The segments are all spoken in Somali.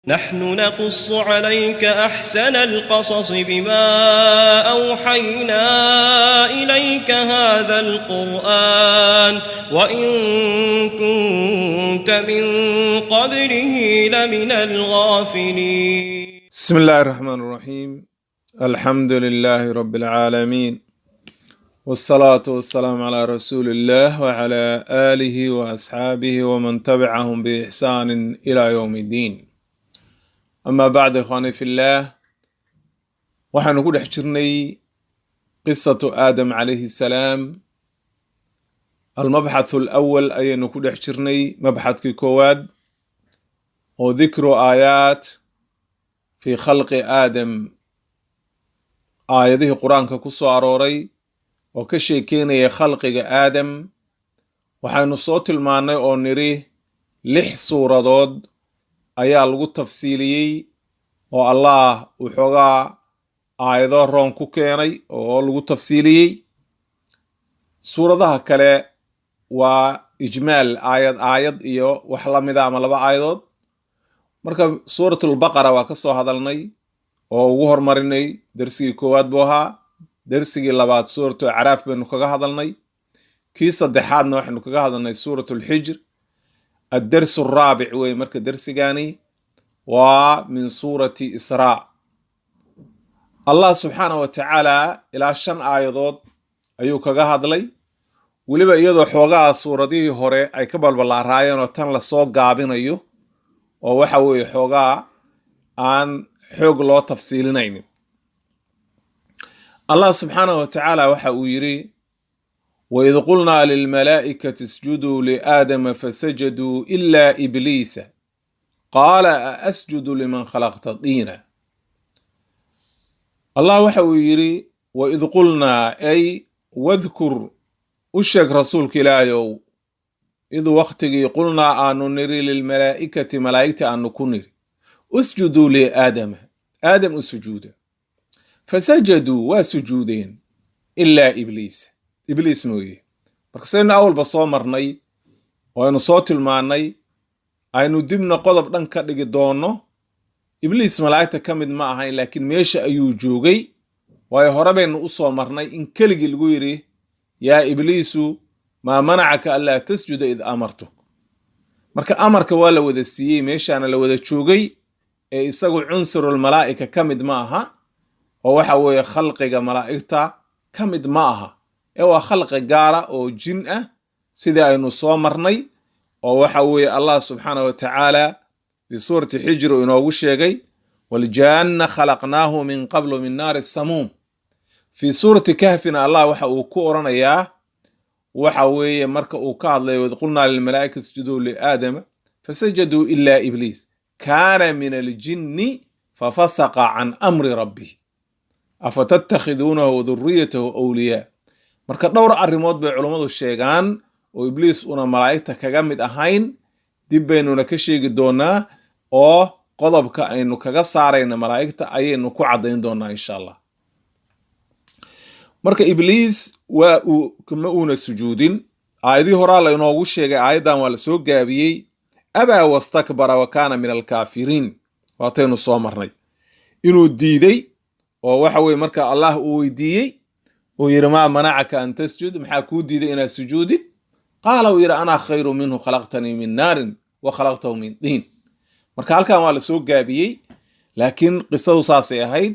نحن نقص عليك أحسن القصص بما أوحينا إليك هذا القرآن وإن كنت من قبله لمن الغافلين. بسم الله الرحمن الرحيم. الحمد لله رب العالمين، والصلاة والسلام على رسول الله وعلى آله وأصحابه ومن تبعهم بإحسان إلى يوم الدين. أما بعد إخواني في الله، waxaanu ku dhex jirnay qisatu aadam calayhi salaam. almabxathu alawal ayaynu ku dhex jirnay, mabxadkii koowaad oo dikru aayaat fi khalqi aadam, aayadihii qur-aanka ku soo arooray oo ka sheekeynaya khalqiga aadam. waxaynu soo tilmaannay oo nidhi 6 suuradood ayaa lagu tafsiiliyey oo allah wuxoogaa aayado roon ku keenay oo lagu tafsiiliyey. suuradaha kale waa ijmaal, aayad iyo wax la mida ama 2 aayadood. marka suuratulbaqara waa ka soo hadalnay oo ugu hormarinay, darsigii koowaad buu ahaa. darsigii labaad suuratu acraaf baynu kaga hadalnay. kii saddexaadna waxaynu kaga hadalnay suuratulxijr. الدرس الرابع wey marka darsigani waa min suurati israa. allah subxaanahu wa tacaala ilaa 5 aayadood ayuu kaga hadlay, weliba iyadoo xoogaa suuradihii hore ay ka balbalaaraayeen oo tan lasoo gaabinayo oo waxa weeye xoogaa aan xoog loo tafsiilinaynin. allah subxaanahu wa tacaala waxa uu yidhi: وإذ قلنا للملائكة اسجدوا لآدم فسجدوا إلا إبليس قال أأسجد لمن خلقت طينا. الله وحو يري وإذ قلنا أي واذكر أشك رسولك لا يو إذ وقتك قلنا أن نري للملائكة ملائكة أن نكونر اسجدوا لآدم، آدم السجود، فسجدوا وسجودين إلا إبليس، ibliis mooye. marka saynu awalba soo marnay oo aynu soo tilmaanay, aynu dibna qodob dhan ka dhigi doono. ibliis malaa'igta ka mid ma ahayn, laakiin meesha ayuu joogay. waayo hore baynu u soo marnay in keligii lagu yidhi yaa ibliisu maa manacaka anlaa tasjuda id amartuk. marka amarka waa la wada siiyey, meeshaana la wada joogay, ee isagu cunsirul malaa'ika ka mid ma aha oo waxa weeye khalqiga malaa'igta ka mid ma aha, ee waa khalqi gaara oo jin ah sidii aynu soo marnay. oo waxa weeye allah subxaanahu wa tacaala fi suurati xijr inoogu sheegay: waljaanna khalaqnaahu min qablu min naari samuum. fi suurati kahfina allah waxa uu ku oranayaa, waxa weeye marka uu ka hadlayo waid qulnaa lilmalaa'ikati isjuduu liaadama fasajaduu ilaa ibliis kaana min aljinni fafasaqa can amri rabbih afatattakhiduunahu wadurriyatahu awliyaa. marka dhowr arrimood bay culummadu sheegaan oo ibliis una malaa'igta kaga mid ahayn. dib baynuna ka sheegi doonaa oo qodobka aynu kaga saarayna malaa'igta ayaynu ku caddayn doonaa insha allah. marka ibliis ma uuna sujuudin. aayadii horaa la inoogu sheegay, aayaddan waa la soo gaabiyey. abaa wastakbara wa kaana min alkaafiriin waataynu soo marnay inuu diiday oo waxa weye marka allah uu weydiiyey uu yidhi maa manacaka an tasjud, maxaa kuu diiday inaad sujuudid? qaala uu yidhi anaa khayru minhu khalaqtanii min naarin wa khalaqtahu min diin. marka halkan waa la soo gaabiyey, laakiin qisadu saasay ahayd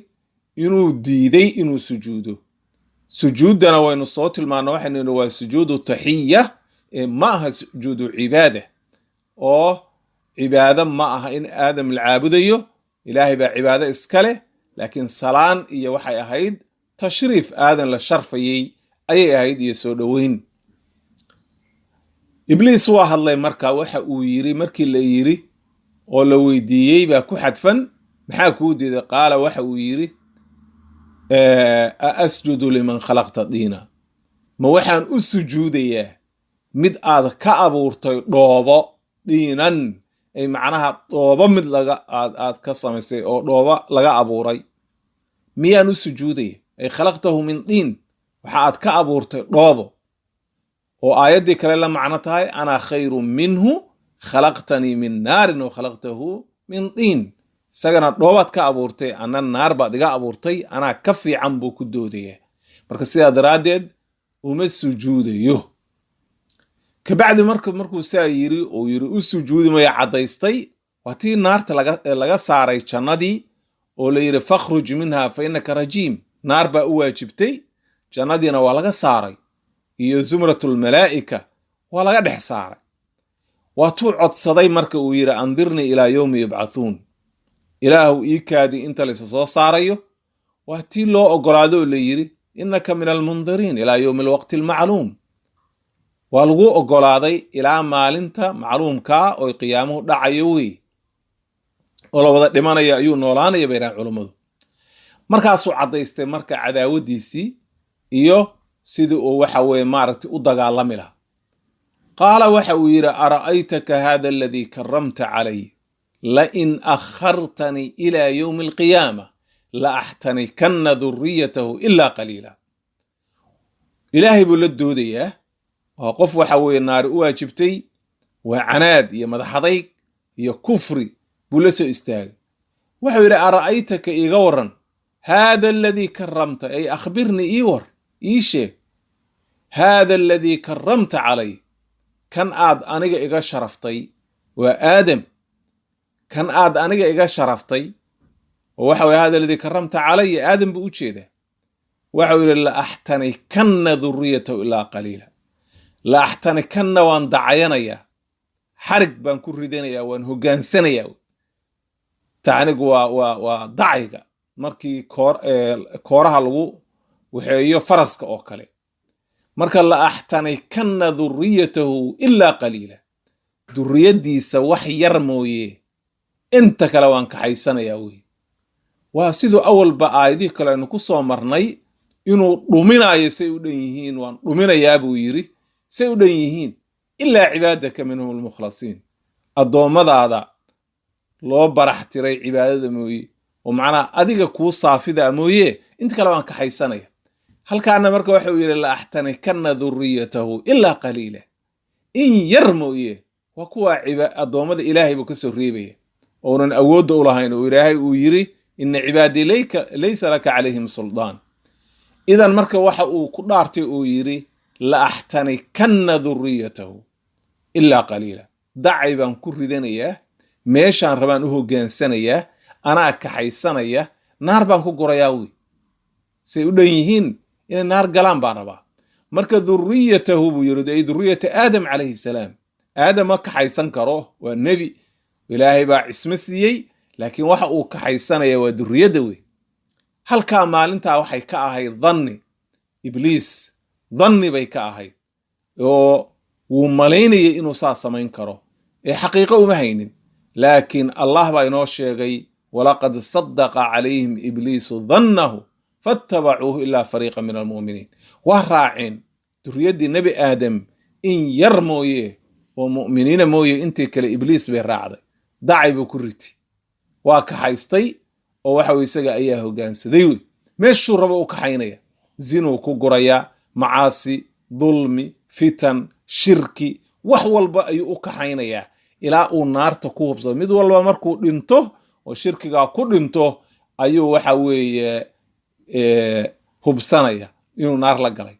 inuu diiday inuu sujuudo. sujuuddana waynu soo tilmaana, waxaynu yidhi waa sujuudu taxiya, ma aha sujuudu cibaada. oo cibaado ma aha in aadam la caabudayo, ilaahay baa cibaado iska leh, laakiin salaan iyo waxay ahayd tashriif aadan la sharfayey ayay ahayd iyo soo dhoweyn. ibliis waa hadlay marka waxa uu yidhi, markii la yidhi oo la weydiiyey baa ku xadfan maxaa kuu diiday? qaala waxa uu yidhi aasjudu liman khalaqta diina, ma waxaan u sujuudayaa mid aad ka abuurtay dhoobo, diinan ay macnaha dhoobo mid aad ka samaysay oo dhoobo laga abuuray, miyaan u sujuudaya? ay khalaqtahu min diin, waxa aad ka abuurtay dhoobo. oo aayaddii kale la macno tahay anaa khayru minhu khalaqtanii min naarin wa khalaqtahu min diin. isagana dhoobaad ka abuurtay ana naar baad iga abuurtay anaa ka fiican buu ku doodaya marka sidaa daraaddeed uma sujuudayo kabacdi markuu saa yiri oo yiri u sujuudi maya cadaystay waa tii naarta laga saaray jannadii oo la yiri fakhruj minha fa innaka rajiim naar baa u waajibtay jannadiina waa laga saaray iyo zumratul malaa'ika waa laga dhex saaray waa tuu codsaday marka uu yiri andirni ilaa yawmi yub'athuun ilaahu ii kaadi inta la soo saarayo waa tii loo ogolaado la yiri innaka min almundiriin ilaa yawmi alwaqti almacluum waa lagu ogolaaday ilaa maalinta macluumka oo qiyaamuhu dhacayo wey oo la wada dhimanaya ayuu noolaanaya bayran culimadu markaasuu cadaystay marka cadaawadiisii iyo sidii uu waxa weeye maaragtay u dagaalami lahaa qaala waxa uu yidhi ara'aytaka hada aladii karamta calay lain akhartanii ilaa yowmi alqiyaama la axtanikanna duriyatahu ilaa qaliila ilaahay buu la doodayaa waa qof waxa weeye naari u waajibtay waa canaad iyo madaxadayg iyo kufri buu la soo istaagay wuxuu yidhi ara'aytaka iiga waran hada aladii karamta ay akhbirnii ii war ii sheeg hada aladii karamta calay kan aad aniga iga sharaftay waa aadam kan aad aniga iga sharaftay oo waxa weeye hada aladii karamta calay aadam buu u jeedaa wuxuu yidhi la axtanikanna duriyatahu ilaa qaliila la axtanikanna waan dacayanayaa xarig baan ku ridanayaa waan hogaansanayaa tacnigu waa dacayga markii kooraha lagu waxeeyo faraska oo kale marka la axtanikanna duriyatahu ilaa qaliila duriyadiisa wax yar mooye inta kale waan kaxaysanayaa wey waa siduu awalba aayadihii kale aynu ku soo marnay inuu dhuminayo say u dhan yihiin waan dhuminayaa buu yidhi say u dhan yihiin ilaa cibaadaka minhum almukhlasiin addoommadaada loo barax tiray cibaadada mooye oo macnaha adiga kuu saafida mooye inta kale waan kaxaysanaya halkaana marka waxa uu yidhi la axtanikanna duriyatahu ilaa qaliila in yar mooye waa kuwa addoommada ilaahay buu ka soo reebaya oonan awoodda u lahayn oo ilaahay uu yidhi ina cibaadii laysa laka calayhim suldaan idan marka waxa uu ku dhaartay uu yidhi la axtanikanna duriyatahu ilaa qaliila dacay baan ku ridanayaa meeshaan rabaan u hogaansanayaa anaa kaxaysanaya naar baan ku gurayaa wey say u dhan yihiin inay naar galaan baan rabaa marka duriyatahu buu yidhi ay duriyata aadam calayhi salaam aadam ma kaxaysan karo waa nebi ilaahay baa cismo siiyey laakiin waxa uu kaxaysanaya waa duriyadda wey halkaa maalintaa waxay ka ahayd dhanni ibliis dhanni bay ka ahayd oo wuu malaynayay inuu saa samayn karo ee xaqiiqo uma haynin laakiin allah baa inoo sheegay walaqad sadaqa calayhim ibliisu dhannahu fattabacuuhu ilaa fariiqa min almu'miniin waa raaceen duriyaddii nebi aadam in yar mooye oo mu'miniina mooye intii kale ibliis bay raacday dacay buu ku riti waa kaxaystay oo waxa weye isaga ayaa hoggaansaday wey meeshuu rabo u kaxaynaya zinuu ku gurayaa macaasi dulmi fitan shirki wax walba ayuu u kaxaynayaa ilaa uu naarta ku hubsado mid walba markuu dhinto oo shirkigaa ku dhinto ayuu waxa weeye hubsanaya inuu naar la galay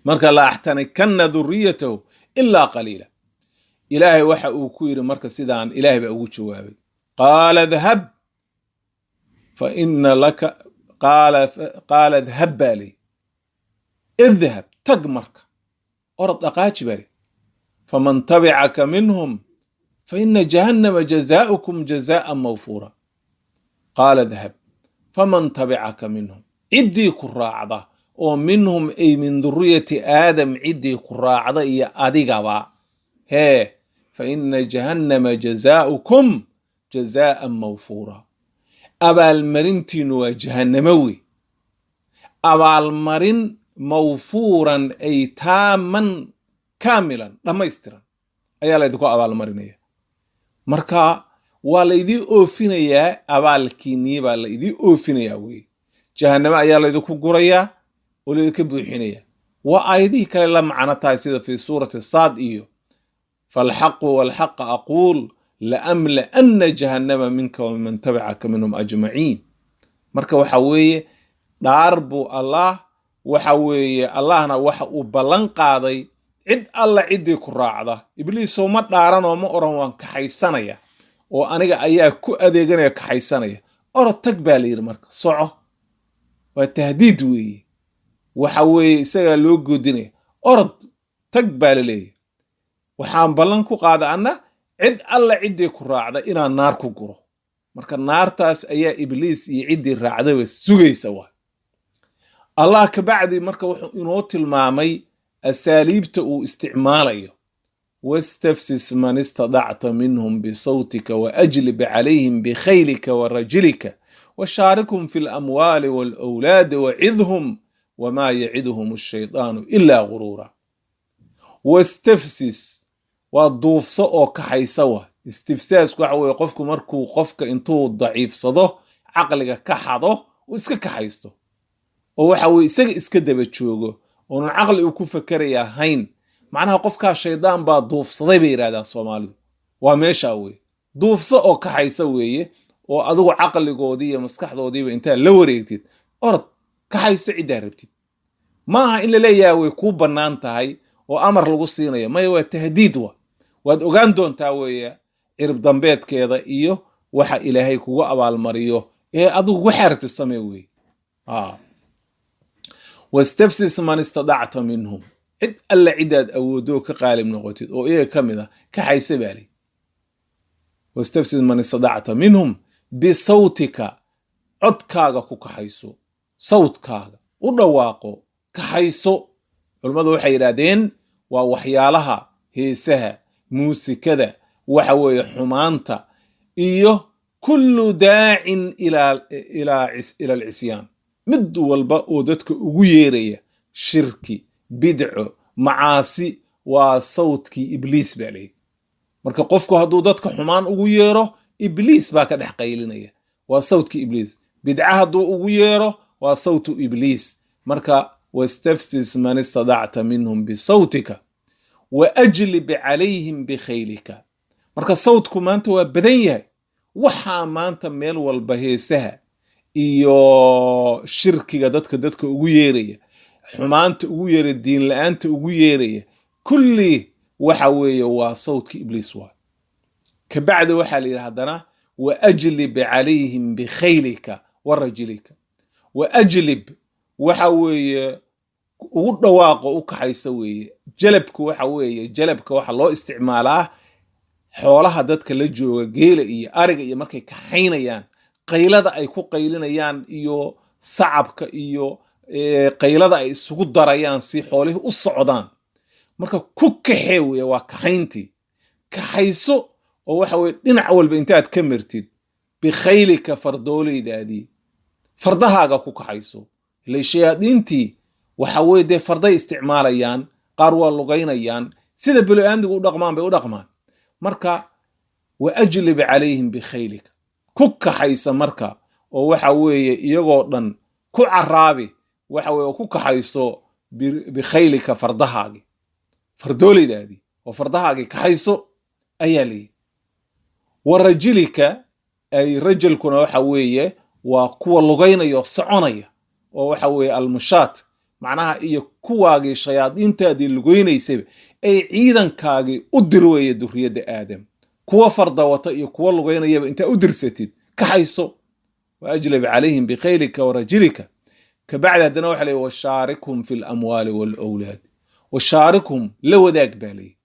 marka la axtanikanna duriyatahu ilaa qaliila ilaahay waxa uu ku yidhi marka sidaan ilaahay baa ugu jawaabay qaala dhahab fa ina laka qaala dhahab baa ley idhab tag marka orod dhaqaaji baa ley faman tabicaka minhum fa ina jahannama jazaaukum jazaa'an mawfuura qaala dhahab faman tabicaka minhum ciddii ku raacda oo minhum ay min duriyati aadam ciddii ku raacda iyo adigaba hee fa ina jahannama jazaaukum jazaa'an mawfuura abaalmarintiinu waa jahannamo wey abaalmarin mawfuuran ay taaman kaamilan dhammaystiran ayaa laydinku abaalmarinaya marka waa laydii oofinayaa abaalkiinii baa laydii oofinayaa wey jahannamo ayaa laydinku gurayaa oo laydinka buuxinaya waa aayadihii kale la macno tahay sida fii suurati saad iyo falxaqu walxaqa aquul لأملأن جهنم منك ومن تبعك منهم أجمعين. marka waxa weeye dhaar buu allah waxa weeye allahna waxa uu ballan qaaday cid alla cidii ku raacda. ibliis oo ma dhaaran oo ma oran waan kaxaysanaya oo aniga ayaa ku adeeganaya kaxaysanaya. orod tag baa la yiri marka soco. waa tahdiid weeye. waxa weeye isaga loo goodinaya. orod tag baa la leeyahay. waxaan ballan ku qaada anna cid alla cidii ku raacda inaan naar ku guro. marka naartaas ayaa ibliis iyo cidii raacdaba sugaysa waa. allah ka bacdi marka wuxuu inoo tilmaamay asaaliibta uu isticmaalayo. wastafsis man istadacta minhum bisawtika waajlib calayhim bikhaylika warajlika washaarikhum fi lamwaali walawlaadi wacidhum wamaa yaciduhum ashaydaanu ilaa guruura. wastafsis waa duufso oo kaxaysa waa. istifsaasku waxa weeye qofku markuu qofka intuu daciifsado caqliga ka xado uu iska kaxaysto oo waxa weeye isaga iska daba joogo oo caqli uu ku fakaraya hayn. macnaha qofka shaydaan baa duufsaday bay yiraahdaan Soomaalidu. waa meesha weeye duufso oo kaxaysa weeye oo adigu caqligoodii iyo maskaxdoodiiba inta la wareegtid orod kaxaysa cid rabtid. maaha in la leeyahay way ku banaan tahay oo amar lagu siinayo. ma waa tahdiid waa. waad ogaan doontaa weeye cirib dambeedkeeda iyo waxa ilaahay kugu abaalmariyo ee adigu waxa rabtid samee weeye. wastafsis man istadacta minhum cid alla cidaad awoodo ka qaalib noqotid oo iyaga kamid ah kaxaysa baali. wastafsis man istadacta minhum bisawtika codkaaga ku kaxayso. sawtkaaga u dhawaaqo kaxayso. culimadu waxay yiraahdeen waa waxyaalaha heesaha muusikada waxa weeye xumaanta iyo kullu daacin ila al-isyaan. mid walba oo dadka ugu yeeraya shirki bidco macaasi waa sawtkii ibliis baa leeyahay. marka qofku hadduu dadka xumaan ugu yeero ibliis baa ka dhex qaylinaya. waa sawtkii ibliis. bidca hadduu ugu yeero waa sawtu ibliis. marka wastafsis man istadacta minhum bisawtika waajlib calayhim bikhaylika. marka sawtku maanta waa badan yahay. waxaa maanta meel walba heesaha iyo shirkiga dadka ugu yeeraya xumaanta ugu yeeraya diin la'aanta ugu yeeraya kulli waxa weeye waa sawtka ibliis waa. ka bacdi waxa la yiraahdana waajlib calayhim bikhaylika warajlika. waajlib waxa weeye ugu dhawaaqo u kaxaysa weeye. jalabku waxa weeye jalabka waxa loo isticmaalaa xoolaha dadka la jooga geela iyo ariga iyo markay kaxaynayaan qaylada ay ku qaylinayaan iyo sacabka iyo qaylada ay isugu darayaan si xoolihi u socdaan. marka ku kaxee weeye waa kaxayntii. kaxayso oo waxa weeye dhinac walba intaad ka martid bikhaylika fardoolaydaadii fardahaaga ku kaxayso. ilaa shayaadiintii waxa weeye dee farday isticmaalayaan qaar waa lugaynayaan sida bini'aadmigu u dhaqmaan bay u dhaqmaan. marka waajlib calayhim bikhaylika ku kaxaysa marka oo waxa weeye iyagoo dhan ku caraabi waxa weeye ku kaxayso bikhaylika fardahaagi fardoolaydaadii oo fardahaagi kaxayso ayaa leeyahay. warajlika ay rajulkuna waxa weeye waa kuwa lugaynaya soconaya oo waxa weeye almushaat macnaha iyo kuwaagii shayaadiintaadii lugaynaysay ay ciidankaagii u dirweeye duriyada aadam. kuwa farda wata iyo kuwa lugaynayaba inta u dirsatid kaxayso. waajlib calayhim bikhaylika warajlika. ka bacdi haddana waxa leeyahay washaarikhum fi lamwaali walawlaad. washaarikhum la wadaag baa leeyahay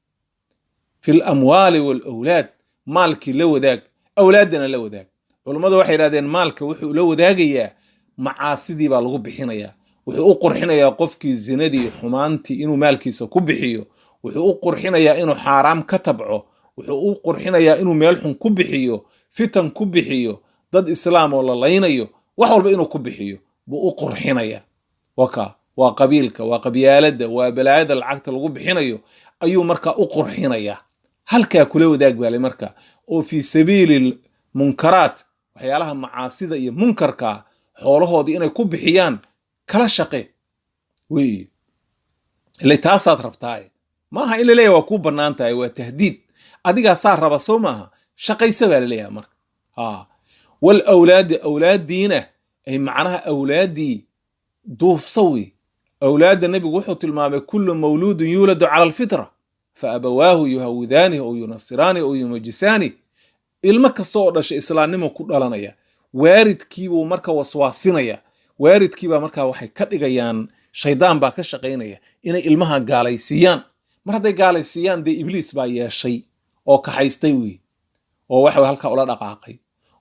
fi lamwaali walawlaad. maalkii la wadaag awlaadana la wadaag. culimmadu waxay yidhahdeen maalka wuxuu la wadaagayaa macaasidii baa lagu bixinayaa. wuxuu u qurxinayaa qofkii zinadii xumaantii inuu maalkiisa ku bixiyo. wuxuu u qurxinayaa inuu xaaraam ka tabco. wuxuu u qurxinayaa inuu meel xun ku bixiyo fitan ku bixiyo dad islaam oo la laynayo wax walba inuu ku bixiyo buu u qurxinayaa. waa qabiilka waa qabyaalada waa balaayada lacagta lagu bixinayo ayuu markaa u qurxinayaa. halkaa kula wadaag baa le marka oo fi sabiili munkaraat waxyaalaha macaasida iyo munkarka xoolahoodii inay ku bixiyaan kala shaqe weeye. ilaa taasaad rabtaa maaha in la leeyahay waa ku bannaan tahay. waa tahdiid. adigaa saa raba soo maaha shaqaysa baa laleeyahay marka wal awlaadiina ay macnaha awlaadii duufsa wey awlaadda nebigu wuxuu tilmaamay kullu mawluudun yuuladu cala alfitra fa abawaahu yuhawidaanihi oo yunasiraanihi oo yumajisaani ilmo kasta oo dhashay islaamnimo ku dhalanaya waaridkiibuu marka waswaasinaya waaridkiibaa markaa waxay ka dhigayaan shaydaan baa ka shaqaynaya inay ilmaha gaalaysiiyaan mar hadday gaalaysiiyaan dee ibliis baa yeeshay oo kaxaystay wey oo waxa halkaa ula dhaqaaqay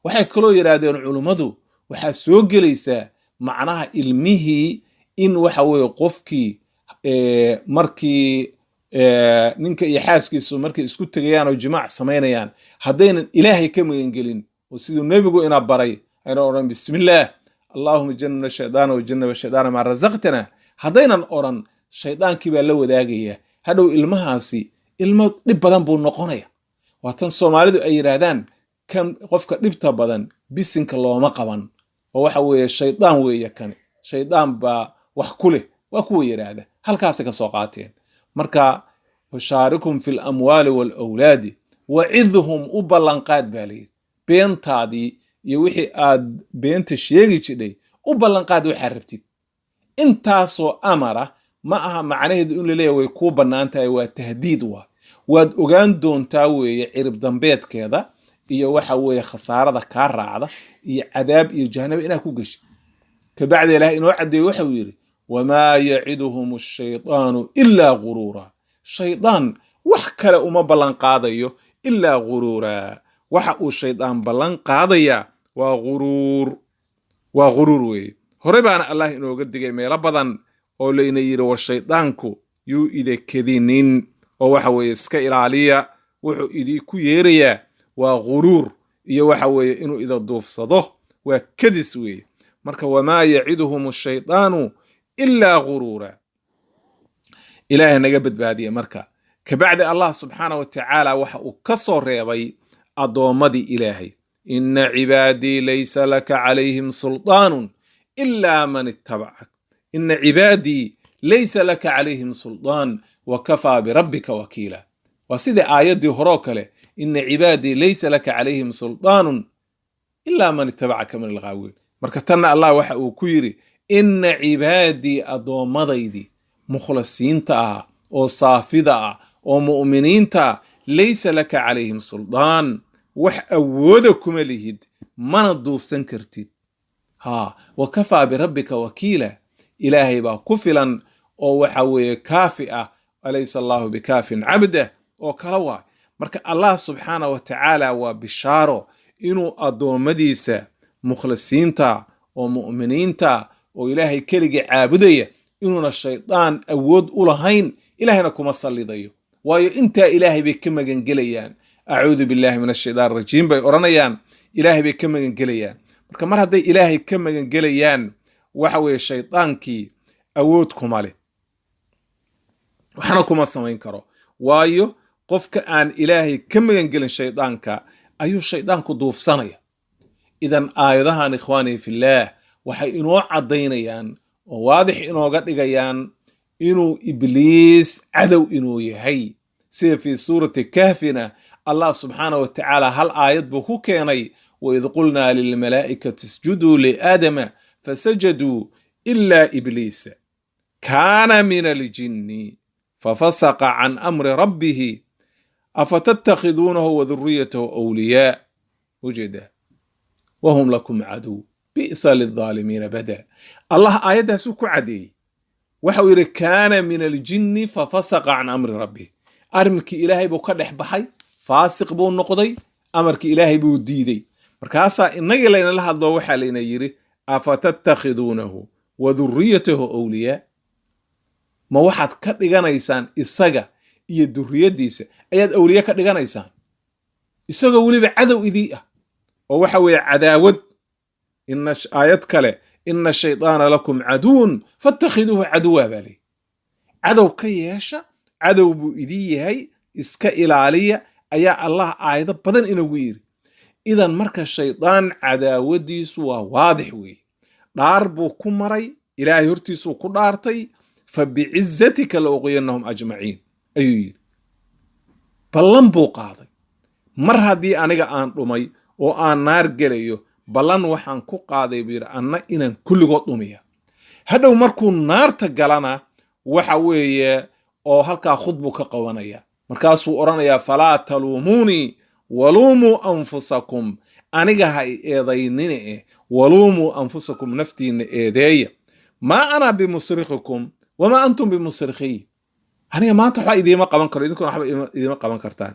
waxay kaloo yidhaahdeen culummadu waxaa soo gelaysaa macnaha ilmihii in waxa weeye qofkii markii ninka iyo xaaskiisu markay isku tegayaan oo jimaac samaynayaan haddaynan ilaahay ka magangelin oo siduu nebigu ina baray ayna odhan bismillaah allahuma jannibna shaydaana wa jannaba shaydaana maa razaqtana haddaynan odhan shaydaankii baa la wadaagaya hadhow ilmahaasi ilmo dhib badan buu noqonaya waa tan soomaalidu ay yidhaahdaan kan qofka dhibta badan bisinka looma qaban oo waxa weeye shaydaan weeye kani shaydaan baa wax ku leh waa kuwa yidhaahda halkaasay ka soo qaateen marka washaarikum fi lamwaali waalawlaadi wacidhum u ballanqaad baa layidhi beentaadii iyo wixii aad beenta sheegi jidhay u ballanqaad waxaa rabtid intaasoo amara ma aha macnaheedu in laleeyahay way kuu bannaan tahay waa tahdiid waad ogaan doontaa weeye cirib dambeedkeeda iyo waxa weeye khasaarada kaa raacda iyo cadaab iyo jahanaba inaad ku geshid kabacdi ilaahay inoo caddeeyo waxau yidhi wamaa yaciduhum ashaydaanu ilaa guruura shaydaan wax kale uma ballan qaadayo ilaa guruura waxa uu shaydaan ballan qaadayaa waa guruur weeye hore baana allah inooga digay meelo badan oo layna yidhi war shaydaanku yuu idinkedinin oo waxa weeye iska ilaaliya wuxuu idinku yeerayaa waa guruur iyo waxa weeye inuu ida duufsado waa kadis weeye marka wamaa yaciduhum ashaydaanu ilaa guruura ilaahay naga badbaadiya marka kabacdi allah subxaana wa tacaala waxa uu ka soo reebay addoommadii ilaahay ina cibaadii laysa laka calayhim sulطaanun ilaa man ittabacak ina cibaadii laysa laka calayhim sulطaan wakafaa birabbika wakiila waa sidai aayaddii horoo kale ina cibaadii laysa laka calayhim sulطaanun ilaa man ittabacaka min alghaawiin marka tanna allah waxa uu ku yidhi ina cibaadii addoommadaydii mukhlasiinta ah oo saafida ah oo mu'miniinta ah laysa laka calayhim suldaan wax awooda kuma lihid mana duufsan kartid wakafaa birabbika wakiila ilaahay baa ku filan oo waxa weeye kaafi ah alaysa allahu bikaafin cabdah oo kala waay marka allah subxaana wa tacaala waa bishaaro inuu addoommadiisa mukhlisiinta oo mu'miniinta oo ilaahay keligii caabudaya inuuna shaydaan awood u lahayn ilaahayna kuma sallidayo waayo intaa ilaahay bay ka magangelayaan acuudu billahi min ashaytaan rajiim bay odhanayaan ilaahay bay ka magangelayaan marka mar hadday ilaahay ka magangelayaan waxa weeye shaydaankii awood kuma leh waxna kuma samayn karo waayo qofka aan ilaahay ka magangelin shaydaanka ayuu shaydaanku duufsanaya idan aayadahan ikhwaanii fillaah waxay inoo caddaynayaan oo waadix inooga dhigayaan inuu ibliis cadow inuu yahay sida fii suurati kahfina allah subxaana wa tacaala hal aayad buu ku keenay waid qulnaa lilmalaa'ikati isjuduu liaadama fasajaduu ilaa ibliisa kaana min aljinni fafasaqa can amri rabbihi afatattakhiduunahu waduriyatahu wliyaa ujeeda wahum lakum cadow bi'sa lilظaalimiina badala allah aayaddaasuu ku caddeeyey waxau yidhi kaana min aljinni fafasaqa can amri rabbih arrinkii ilaahay buu ka dhex baxay faasiq buu noqday amarkii ilaahay buu diiday markaasaa innagii laynala hadlo waxaa layna yidhi afatattakhiduunahu waduriyatahu wliyaa ma waxaad ka dhiganaysaan isaga iyo duriyaddiisa ayaad awliye ka dhiganaysaan isagoo weliba cadow idii ah oo waxa weeye cadaawad aayad kale ina shaydaana lakum caduwun faattakhiduuhu caduwa baa leey cadow ka yeesha cadow buu idii yahay iska ilaaliya ayaa allah aayado badan inagu yidhi idan marka shaydaan cadaawadiisu waa waadix weeye dhaar buu ku maray ilaahay hortiisuu ku dhaartay fabicizatika la uqiyannahum ajmaciin ayuu yidhi ballan buu qaaday mar haddii aniga aan dhumay oo aan naar gelayo ballan waxaan ku qaaday buu yidhi anna inaan kulligood dhumiya. hadhow markuu naarta galana waxa weeye oo halkaa khudbu ka qabanaya markaasuu odhanayaa falaa taluumuunii waluumuu anfusakum aniga ha eedaynine waluumuu anfusakum naftiinna eedeeya maa ana bimusrikhikum wamaa antum bimusrikhiy aniga maanta waxba idiima qaban karo idinkuna waxba idiima qaban kartaan.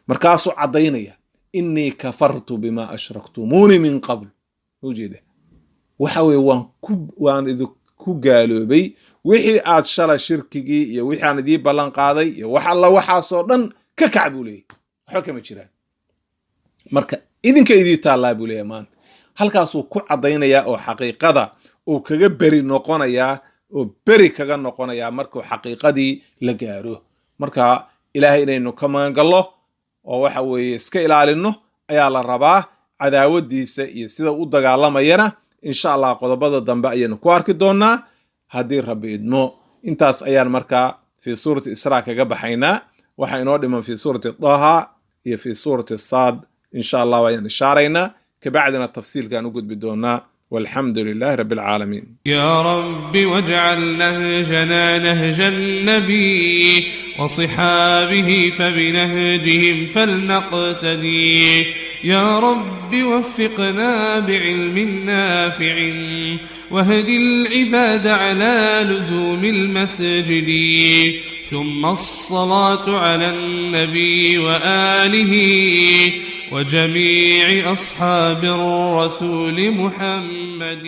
markaasuu caddaynaya innii kafartu bimaa ashraktumuuni min qabl ujeeda waxa weye waan idinku gaaloobay wixii aad shala shirkigii iyo wixii aan idii ballan qaaday iyo wax alla waxaasoo dhan ka kac buu leeyahy waxba kama jiraan marka idinka idii taallaa buu leeyahy maanta. halkaasuu ku caddaynayaa oo xaqiiqada uu kaga beri noqonayaa oo beri kaga noqonayaa markuu xaqiiqadii la gaaro. marka ilaahay inaynu ka magangallo oo waxa weeye iska ilaalinno ayaa la rabaa cadaawadiisa iyo sida u dagaalamayana insha allah qodobada dambe ayaynu ku arki doonaa haddii rabbi idmo. intaas ayaan markaa fi suurati israa kaga baxaynaa. waxa inoo dhiman fi suurati Taaha iyo fi suurati Saad insha allah wayaan ishaaraynaa kabacdina tafsiilkan u gudbi doonaa. والحمد لله رب العالمين. يا رب واجعل نهجنا نهج النبي وصحابه فبنهجهم فلنقتدي. يا رب وفقنا بعلم نافع وهد العباد على لزوم المسجد. ثم الصلاة على النبي وآله وجميع أصحاب الرسول محمد.